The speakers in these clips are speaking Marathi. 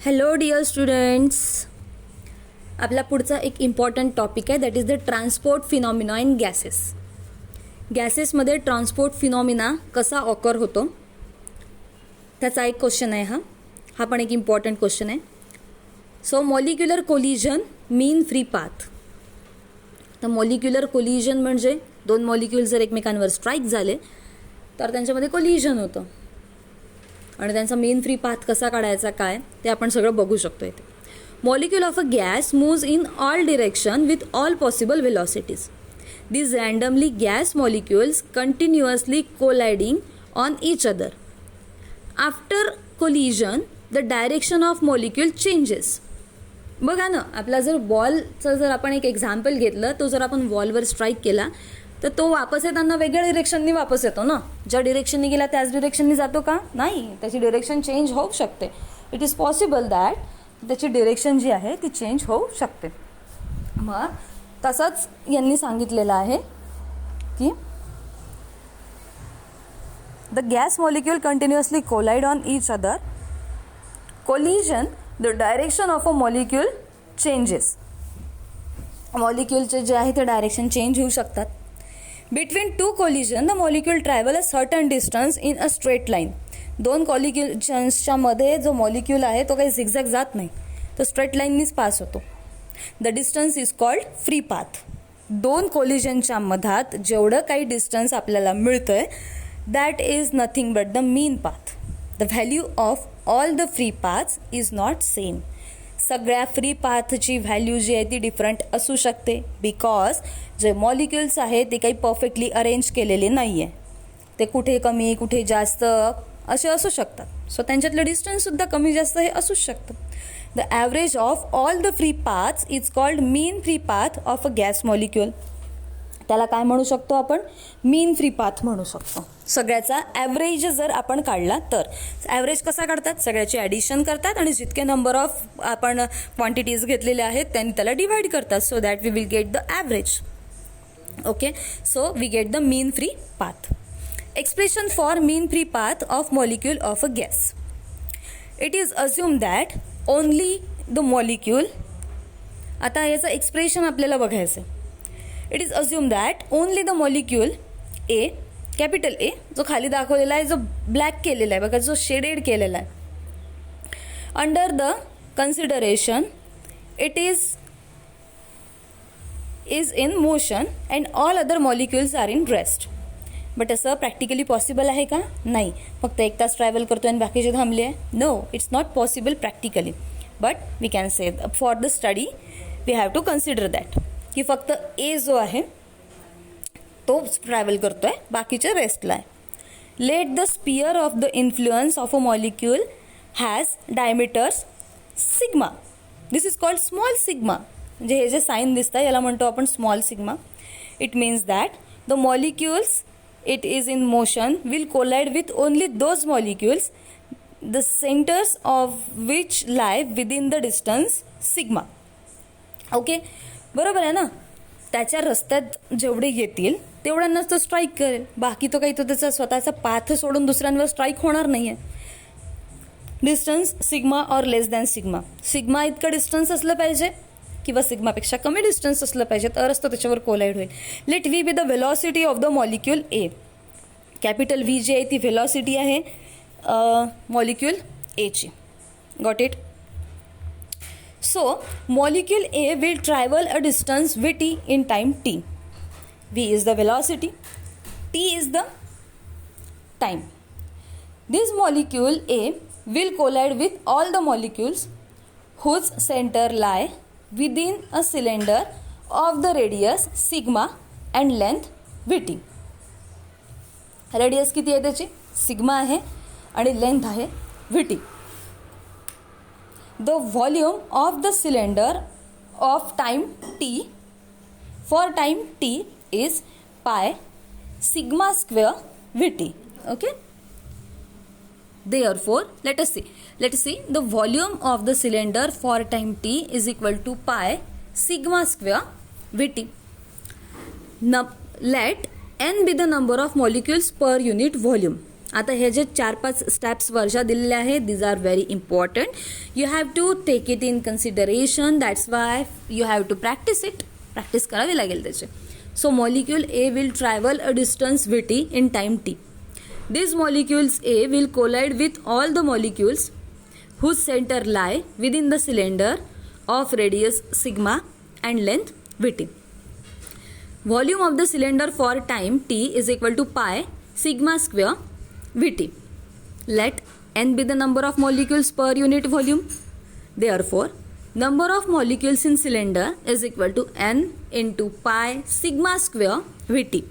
हॅलो डिअर स्टुडंट्स, आपला पुढचा एक इम्पॉर्टंट टॉपिक आहे, that is the transport phenomena in gases. गॅसेसमध्ये ट्रान्सपोर्ट फिनॉमिना कसा ऑकर होतो त्याचा एक क्वेश्चन आहे. हा पण एक इम्पॉर्टंट क्वेश्चन आहे. So molecular collision mean free path. तर मॉलिक्युलर कोलिजन म्हणजे दोन मॉलिक्युल जर एकमेकांवर स्ट्राईक झाले तर त्यांच्यामध्ये कोलिजन होतं आणि त्यांचा मेन फ्री पाथ कसा काढायचा काय ते आपण सगळं बघू शकतो इथे. Molecule of a gas moves in all direction with all possible velocities. These randomly gas molecules continuously colliding on each other. After collision, the direction of molecule changes. बघा ना, आपला जर बॉलचं जर आपण एक एक्झाम्पल घेतलं, तो जर आपण वॉलवर स्ट्राईक केला तर तो वापस येताना वेगळ्या डिरेक्शननी वापस येतो ना. ज्या डिरेक्शननी गेला त्याच डिरेक्शननी जातो का? नाही, त्याची डिरेक्शन चेंज होऊ शकते. इट इज पॉसिबल दॅट त्याची डिरेक्शन जी आहे ती चेंज होऊ शकते. मग तसंच यांनी सांगितलेलं आहे की the gas molecule continuously collide on each other. Collision, the direction of a molecule changes. मॉलिक्यूलचे जे आहे ते डायरेक्शन चेंज होऊ शकतात. Between two collision the molecule travel a certain distance in a straight line. दोन कॉलिजन्सच्या मध्ये जो मॉलिक्यूल आहे तो काही झिगझॅग जात नाही, तो स्ट्रेट लाईननीच पास होतो. The distance is called free path. दोन कोलिजनच्या मधात जेवढं काही डिस्टन्स आपल्याला मिळतंय that is nothing but the mean path. The value of all the free paths is not same. सगळ्या फ्री पाथची व्हॅल्यू जी आहे ती डिफरंट असू शकते, बिकॉज जे मॉलिक्युल्स आहेत ते काही परफेक्टली अरेंज केलेले नाही आहे. ते कुठे कमी कुठे जास्त असे असू शकतात. सो त्यांच्यातलं डिस्टन्ससुद्धा कमी जास्त हे असूच शकतं. The average of all the free paths is called mean free path of a gas molecule. त्याला काय म्हणू शकतो आपण? मीन फ्री पाथ म्हणू शकतो. सगळ्याचा ॲव्हरेज जर आपण काढला तर ॲव्हरेज कसा काढतात? सगळ्याची ॲडिशन करतात आणि जितके नंबर ऑफ आपण क्वांटिटीज घेतलेले आहेत त्यांनी त्याला डिवाइड करतात, so that we will get the average. Okay, so we get the mean free path. Expression for mean free path of molecule of a gas. It is assumed that only the molecule. आता याचं एक्सप्रेशन आपल्याला बघायचं. It is assumed that only the molecule A, capital A, जो खाली दाखवलेला आहे, जो ब्लॅक केलेला आहे बघा, जो शेडेड केलेला आहे, under the consideration it is in motion and all other molecules are in rest. But असं प्रॅक्टिकली पॉसिबल आहे का? नाही. फक्त एक तास ट्रॅव्हल करतो आणि बाकीचे थांबले आहे? No, it's not possible practically. But we can say for the study we have to consider that की फक्त ए जो आहे तो ट्रॅव्हल करतोय, बाकीचे रेस्टला आहे. Let the sphere of the influence of a molecule has diameters sigma. This is called small sigma. म्हणजे हे जे साईन दिसतं याला म्हणतो आपण small sigma. It means that the molecules it is in motion will collide with only those molecules the centers of which lie within the distance sigma. Okay, बरोबर आहे ना. त्याच्या रस्त्यात जेवढे येतील तेवढ्यांनाच तो स्ट्राईक करेल. बाकी तो काही तो त्याचा स्वतःचा पाथ सोडून दुसऱ्यांवर स्ट्राईक होणार नाही आहे. Distance sigma or less than sigma. Sigma इतकं डिस्टन्स असलं पाहिजे किंवा सिग्मापेक्षा कमी डिस्टन्स असलं पाहिजे तरच तो त्याच्यावर कोलाइड होईल. Let V be the velocity of the molecule A. Capital V जी आहे ती व्हेलॉसिटी आहे मॉलिक्यूल एची. Got it? So molecule A will travel a distance V T in time T. V is the velocity, T is the time. This molecule A will collide with all the molecules whose center lie within a cylinder of the radius sigma and length vt. Radius किती आहे त्याची? सिग्मा आहे आणि लेंथ आहे vt. The volume of the cylinder of time t for time t is पाय sigma square vt. Okay, therefore let us see the volume of the cylinder for time t is equal to pi sigma square vt. Now let n be the number of molecules per unit volume. आता हे जे 4-5 स्टेप्स वर्षा दिलेले आहेत, these are very important. You have to take it in consideration. That's why you have to practice it. Practice करावी लागेल त्याचे. So molecule A will travel a distance vt in time t. These molecules A will collide with all the molecules whose center lie within the cylinder of radius sigma and length vt. Volume of the cylinder for time t is equal to pi sigma square vt. Let n be the number of molecules per unit volume. Therefore, number of molecules in cylinder is equal to n into pi sigma square vt.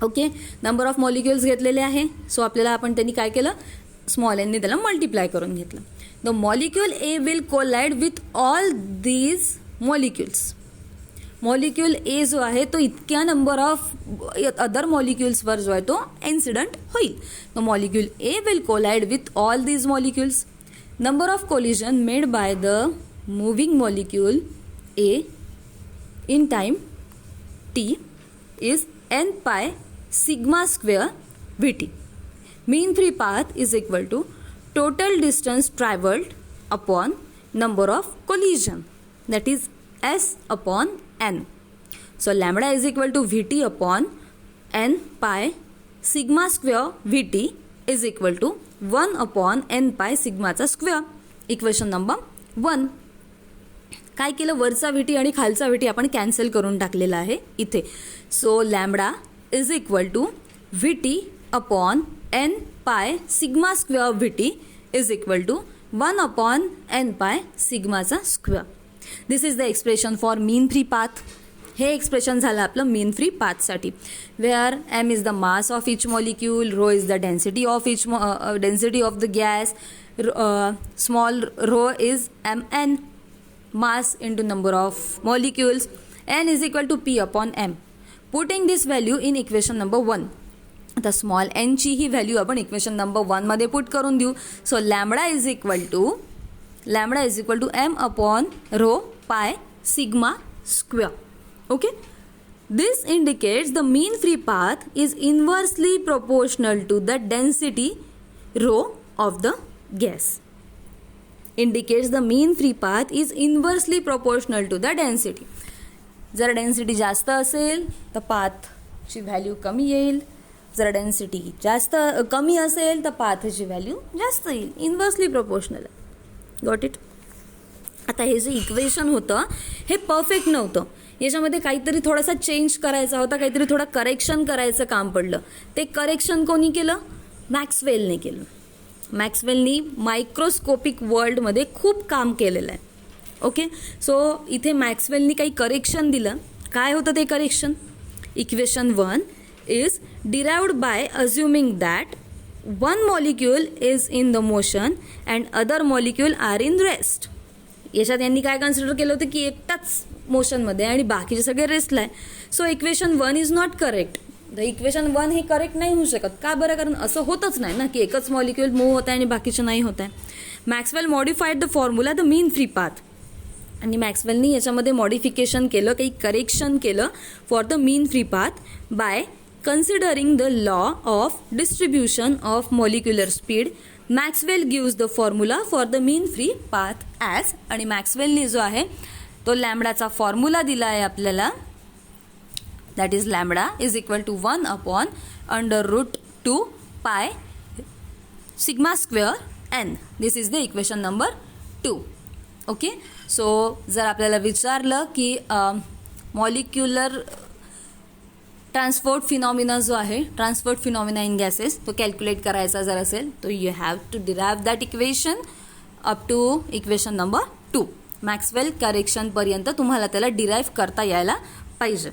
Okay, number of molecules घेतलेले आहे. सो आपल्याला आपण त्यांनी काय केलं, स्मॉल एनने त्याला मल्टिप्लाय करून घेतलं. The molecule A will collide with all these molecules. Molecule A जो आहे तो इतक्या नंबर ऑफ अदर मॉलिक्युल्सवर जो आहे तो इन्सिडंट होईल. The molecule A will collide with all these molecules. Number of collision made by the moving molecule A in time T is n pi sigma square vt. Mean free path is equal to total distance traveled upon number of collision, that is s upon n. So lambda is equal to vt upon n pi sigma square vt is equal to 1 upon n pi sigma चा square. Equation number 1. काय केलं, वरचा vt आणि खालचा vt आपण कॅन्सल करून टाकलेला आहे इथे. So lambda is equal to vt upon n pi sigma square vt is equal to 1 upon n pi सिग्माचा square. This is the expression for mean free path. हे एक्सप्रेशन झालं आपलं मीन फ्री पाथसाठी. Where m is the mass of each molecule, rho is the density of each density of the gas, small rho is mn, mass into number of molecules, n is equal to p upon m. Putting this value in equation number 1. आता स्मॉल n ची ही व्हॅल्यू आपण इक्वेशन नंबर 1 मध्ये पुट करून देऊ. So lambda is equal to m upon rho pi sigma square. Okay, this indicates the mean free path is inversely proportional to the density rho of the gas. indicates the mean free path is inversely proportional to the density. जर डेन्सिटी जास्त असेल तर पाथची व्हॅल्यू कमी येईल. जर डेन्सिटी जास्त कमी असेल तर पाथची व्हॅल्यू जास्त येईल. Inversely proportional. Got it. आता हे जे इक्वेशन होतं हे परफेक्ट नव्हतं. याच्यामध्ये काहीतरी थोडासा चेंज करायचा होता, काहीतरी थोडं करेक्शन करायचं काम पडलं. ते करेक्शन कोणी केलं, मॅक्सवेलने केलं. मॅक्सवेलनी मायक्रोस्कोपिक वर्ल्डमध्ये खूप काम केलेलं आहे. ओके, सो इथे मॅक्सवेलनी काही करेक्शन दिलं. काय होतं ते correction. Equation 1 is derived bye assuming that one molecule is in the motion and other molecule are in rest. याच्यात यांनी काय कन्सिडर केलं होतं की एकटाच मोशनमध्ये आणि बाकीचे सगळे रेस्टला आहे. So equation 1 is not correct. The equation 1 हे करेक्ट नाही होऊ शकत. का बरं, कारण असं होतच नाही ना की एकच मॉलिक्यूल मूव्ह होत आहे आणि बाकीचे नाही होत आहे. Maxwell modified the formula the mean free path. आणि मॅक्सवेलनी याच्यामध्ये मॉडिफिकेशन केलं, काही करेक्शन केलं for the mean free path by considering the law of distribution of molecular speed. Maxwell gives the formula for the mean free path as. आणि मॅक्सवेलनी जो आहे तो लॅम्बडाचा फॉर्म्युला दिला आहे आपल्याला. That is lambda is equal to 1 upon under root 2 pi sigma square n. This is the equation number 2. Okay, so जर आपल्याला विचारलं की मॉलिक्युलर ट्रान्सपोर्ट फिनॉमिना जो आहे, ट्रान्सपोर्ट फिनॉमिना इन गॅसेस, तो कॅल्क्युलेट करायचा जर असेल तो you have to derive that equation up to equation number 2. Maxwell करेक्शनपर्यंत तुम्हाला त्याला डिराइव्ह करता यायला पाहिजे.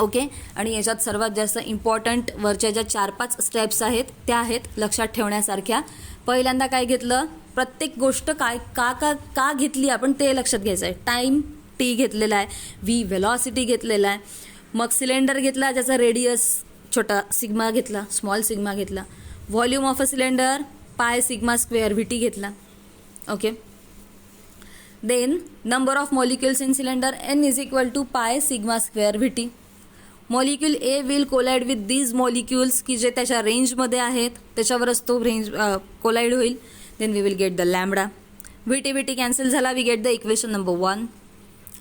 ओके, आणि याच्यात सर्वात जास्त इम्पॉर्टंट वरच्या ज्या 4-5 स्टेप्स आहेत त्या आहेत लक्षात ठेवण्यासारख्या. पहिल्यांदा काय घेतलं, प्रत्येक गोष्ट काय का घेतली आपण ते लक्षात घ्यायचं आहे. टाईम टी घेतलेला आहे, व्ही व्हेलॉसिटी घेतलेला आहे, मग सिलेंडर घेतला ज्याचा रेडियस छोटा सिग्मा घेतला, स्मॉल सिग्मा घेतला, volume of a cylinder pi sigma square VT घेतला. Okay, then number of molecules in cylinder n is equal to pi sigma square VT. Molecule A will collide with these molecules की जे त्याच्या रेंजमध्ये आहेत, त्याच्यावरच तो रेंज कोलाइड होईल. Then we will get the lambda. V T cancel झाला, we get the equation number 1.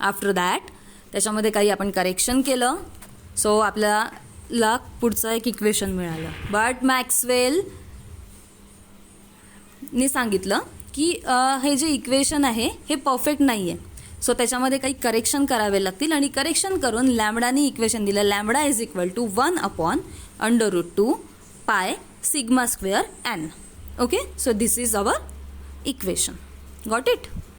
After that त्याच्यामध्ये काही आपण करेक्शन केलं, सो आपल्याला पुढचं एक इक्वेशन मिळालं. बट मॅक्सवेल नी सांगितलं की हे जे इक्वेशन आहे हे परफेक्ट नाही आहे, सो त्याच्यामध्ये काही करेक्शन करावे लागतील आणि करेक्शन करून लॅम्बडानी इक्वेशन दिलं. Lambda is equal to 1/√2 pi sigma square n. Okay, so this is our equation. Got it.